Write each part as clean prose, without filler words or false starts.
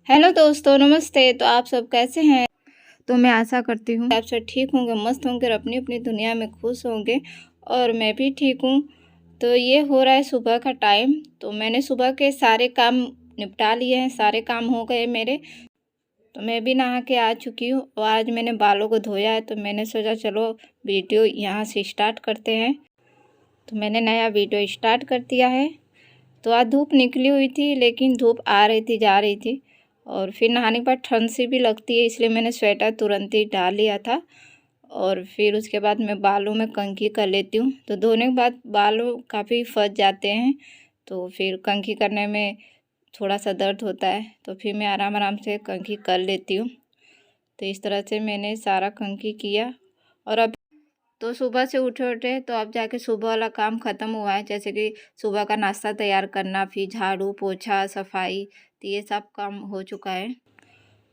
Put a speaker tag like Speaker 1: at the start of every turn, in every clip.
Speaker 1: Hello दोस्तों, नमस्ते। तो आप सब कैसे हैं? तो मैं आशा करती हूँ आप सब ठीक होंगे, मस्त होंगे और अपनी अपनी दुनिया में खुश होंगे। और मैं भी ठीक हूँ। तो ये हो रहा है सुबह का टाइम। तो मैंने सुबह के सारे काम निपटा लिए हैं, सारे काम हो गए मेरे। तो मैं भी नहा के आ चुकी हूँ और आज मैंने बालों को धोया है। तो मैंने सोचा चलो वीडियो यहाँ से स्टार्ट करते हैं। तो मैंने नया वीडियो स्टार्ट कर दिया है। तो आज धूप निकली हुई थी, लेकिन धूप आ रही थी जा रही थी। और फिर नहाने के बाद ठंड सी भी लगती है, इसलिए मैंने स्वेटर तुरंत ही डाल लिया था। और फिर उसके बाद मैं बालों में कंघी कर लेती हूँ। तो धोने के बाद बालों काफ़ी फंस जाते हैं, तो फिर कंघी करने में थोड़ा सा दर्द होता है। तो फिर मैं आराम आराम से कंघी कर लेती हूँ। तो इस तरह से मैंने सारा कंघी किया। और अब तो सुबह से उठे उठे तो अब जाके सुबह वाला काम ख़त्म हुआ है, जैसे कि सुबह का नाश्ता तैयार करना, फिर झाड़ू पोछा सफाई, तो ये सब काम हो चुका है।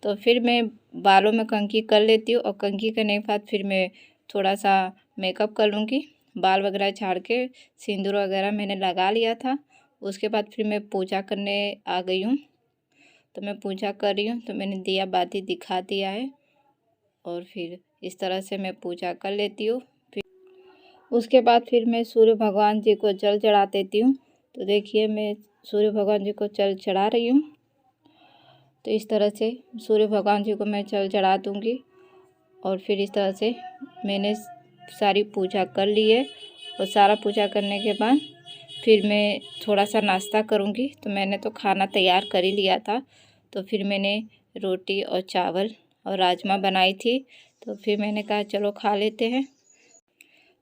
Speaker 1: तो फिर मैं बालों में कंघी कर लेती हूँ और कंघी करने के बाद फिर मैं थोड़ा सा मेकअप कर लूँगी। बाल वगैरह झाड़ के सिंदूर वगैरह मैंने लगा लिया था। उसके बाद फिर मैं पूजा करने आ गई हूँ। तो मैं पूजा कर रही हूँ, तो मैंने दिया बाती दिखा दिया है। और फिर इस तरह से मैं पूजा कर लेती हूँ। उसके बाद फिर मैं सूर्य भगवान जी को जल चढ़ा देती हूँ। तो देखिए मैं सूर्य भगवान जी को जल चढ़ा रही हूँ। तो इस तरह से सूर्य भगवान जी को मैं जल चढ़ा दूँगी। और फिर इस तरह से मैंने सारी पूजा कर ली है। और सारा पूजा करने के बाद फिर मैं थोड़ा सा नाश्ता करूँगी। तो मैंने तो खाना तैयार कर ही लिया था। तो फिर मैंने रोटी और चावल और राजमा बनाई थी। तो फिर मैंने कहा चलो खा लेते हैं।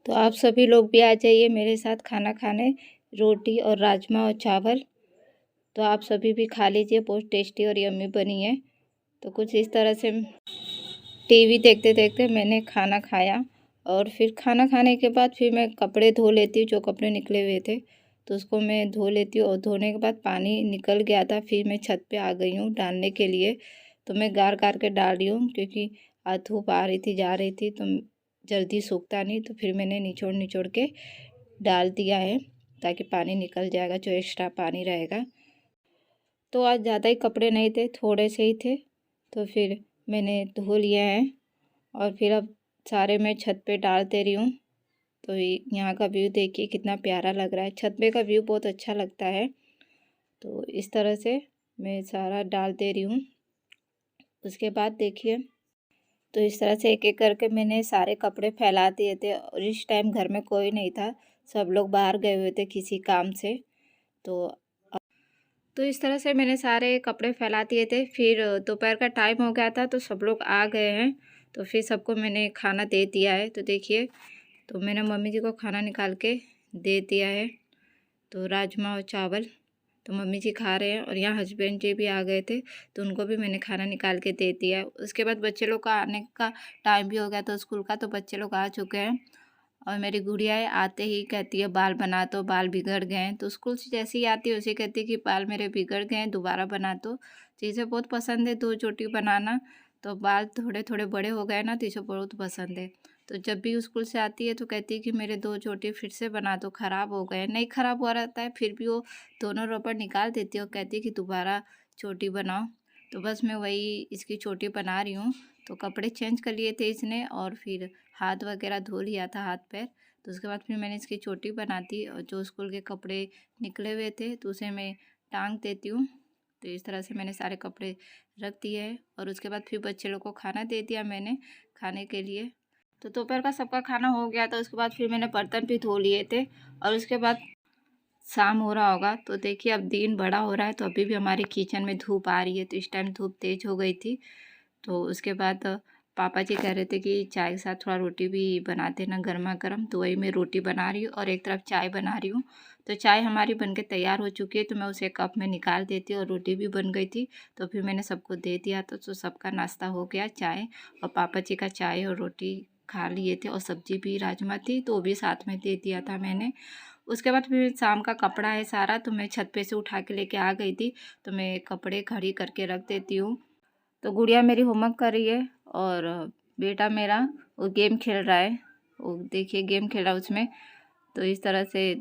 Speaker 1: तो आप सभी लोग भी आ जाइए मेरे साथ खाना खाने, रोटी और राजमा और चावल। तो आप सभी भी खा लीजिए, बहुत टेस्टी और यम्मी बनी है। तो कुछ इस तरह से टीवी देखते देखते मैंने खाना खाया। और फिर खाना खाने के बाद फिर मैं कपड़े धो लेती हूँ, जो कपड़े निकले हुए थे तो उसको मैं धो लेती हूँ। और धोने के बाद पानी निकल गया था, फिर मैं छत पे आ गई हूँ डालने के लिए। तो मैं गार गार के डाल रही हूँ, क्योंकि आज धूप आ रही थी जा रही थी तो जल्दी सूखता नहीं। तो फिर मैंने निचोड़ निचोड़ के डाल दिया है, ताकि पानी निकल जाएगा जो एक्स्ट्रा पानी रहेगा। तो आज ज़्यादा ही कपड़े नहीं थे, थोड़े से ही थे। तो फिर मैंने धो लिए हैं। और फिर अब सारे मैं छत पे डाल दे रही हूँ। तो यहाँ का व्यू देखिए कितना प्यारा लग रहा है, छत पे का व्यू बहुत अच्छा लगता है। तो इस तरह से मैं सारा डाल दे रही हूँ। उसके बाद देखिए, तो इस तरह से एक एक करके मैंने सारे कपड़े फैला दिए थे। और इस टाइम घर में कोई नहीं था, सब लोग बाहर गए हुए थे किसी काम से। तो तो इस तरह से मैंने सारे कपड़े फैला दिए थे। फिर दोपहर का टाइम हो गया था, तो सब लोग आ गए हैं। तो फिर सबको मैंने खाना दे दिया है। तो देखिए, तो मैंने मम्मी जी को खाना निकाल के दे दिया है। तो राजमा और चावल तो मम्मी जी खा रहे हैं। और यहाँ हस्बैंड जी भी आ गए थे, तो उनको भी मैंने खाना निकाल के दे दिया है। उसके बाद बच्चे लोग का आने का टाइम भी हो गया था स्कूल का, तो बच्चे लोग आ चुके हैं। और मेरी गुड़िया है, आते ही कहती है बाल बना दो, बाल बिगड़ गए हैं। तो स्कूल से जैसे ही आती है उसे कहती है कि बाल मेरे बिगड़ गए हैं, दोबारा बना दो। तो इसे बहुत पसंद है दो चोटी बनाना। तो बाल थोड़े थोड़े बड़े हो गए ना, तो इसे बहुत पसंद है। तो जब भी स्कूल से आती है तो कहती है कि मेरे दो चोटी फिर से बना दो, ख़राब हो गए। नहीं ख़राब हुआ रहता है, फिर भी वो दोनों रबड़ निकाल देती है और कहती है कि दोबारा चोटी बनाओ। तो बस मैं वही इसकी चोटी बना रही हूँ। तो कपड़े चेंज कर लिए थे इसने, और फिर हाथ वगैरह धो लिया था, हाथ पैर। तो उसके बाद फिर मैंने इसकी चोटी बना दी। और जो स्कूल के कपड़े निकले हुए थे तो उसे मैं टांग देती हूँ। तो इस तरह से मैंने सारे कपड़े रख दिए हैं। और उसके बाद फिर बच्चे लोग को खाना दे दिया मैंने खाने के लिए। तो दोपहर का सबका खाना हो गया था। उसके बाद फिर मैंने बर्तन भी धो लिए थे। और उसके बाद शाम हो रहा होगा, तो देखिए अब दिन बड़ा हो रहा है। तो अभी भी हमारे किचन में धूप आ रही है। तो इस टाइम धूप तेज़ हो गई थी। तो उसके बाद पापा जी कह रहे थे कि चाय के साथ थोड़ा रोटी भी बना देना गर्मा गर्म। तो वही मैं रोटी बना रही हूँ और एक तरफ चाय बना रही हूँ। तो चाय हमारी बनके तैयार हो चुकी है, तो मैं उसे कप में निकाल देती हूँ। और रोटी भी बन गई थी, तो फिर मैंने सबको दे दिया। तो सबका नाश्ता हो गया, चाय और पापा जी का चाय और रोटी खा लिए थे। और सब्जी भी राजमा थी, तो वो भी साथ में दे दिया था मैंने। उसके बाद फिर शाम का कपड़ा है सारा, तो मैं छत पे से उठा के लेके आ गई थी। तो मैं कपड़े खड़ी करके रख देती हूँ। तो गुड़िया मेरी होमवर्क कर रही है, और बेटा मेरा वो गेम खेल रहा है। वो देखिए गेम खेल रहा है उसमें। तो इस तरह से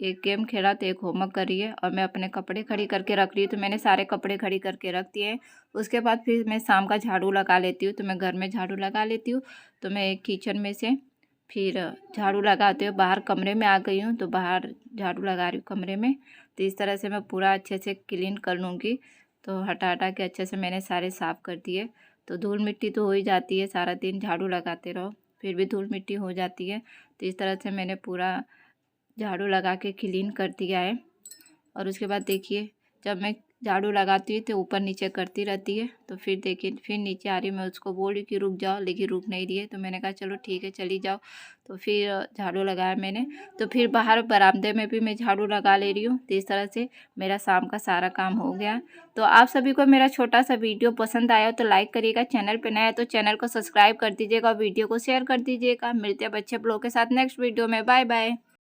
Speaker 1: एक गेम खेला तो एक होमवर्क करी है और मैं अपने कपड़े खड़ी करके रख रही हूँ। तो मैंने सारे कपड़े खड़ी करके रख दिए हैं। उसके बाद फिर मैं शाम का झाड़ू लगा लेती हूँ। तो मैं घर में झाड़ू लगा लेती हूँ। तो मैं किचन में से फिर झाड़ू लगाते हुए बाहर कमरे में आ गई हूँ। तो बाहर झाड़ू लगा रही हूँ कमरे में। तो इस तरह से मैं पूरा अच्छे से क्लीन कर लूँगी। तो हटा हटा के अच्छे से मैंने सारे साफ़ कर दिए। तो धूल मिट्टी तो हो ही जाती है, सारा दिन झाड़ू लगाते रहो फिर भी धूल मिट्टी हो जाती है। तो इस तरह से मैंने पूरा झाड़ू लगा के क्लीन कर दिया है। और उसके बाद देखिए, जब मैं झाड़ू लगाती हूँ तो ऊपर नीचे करती रहती है। तो फिर देखिए, फिर नीचे आ रही, मैं उसको बोल रही कि रुक जाओ, लेकिन रुक नहीं रही है। तो मैंने कहा चलो ठीक है चली जाओ। तो फिर झाड़ू लगाया मैंने। तो फिर बाहर बरामदे में भी मैं झाड़ू लगा ले रही हूँ। तो इस तरह से मेरा शाम का सारा काम हो गया। तो आप सभी को मेरा छोटा सा वीडियो पसंद आया तो लाइक करिएगा, चैनल पर नया है तो चैनल को सब्सक्राइब कर दीजिएगा, वीडियो को शेयर कर दीजिएगा। मिलते हैं अच्छे ब्लॉग के साथ नेक्स्ट वीडियो में। Bye bye.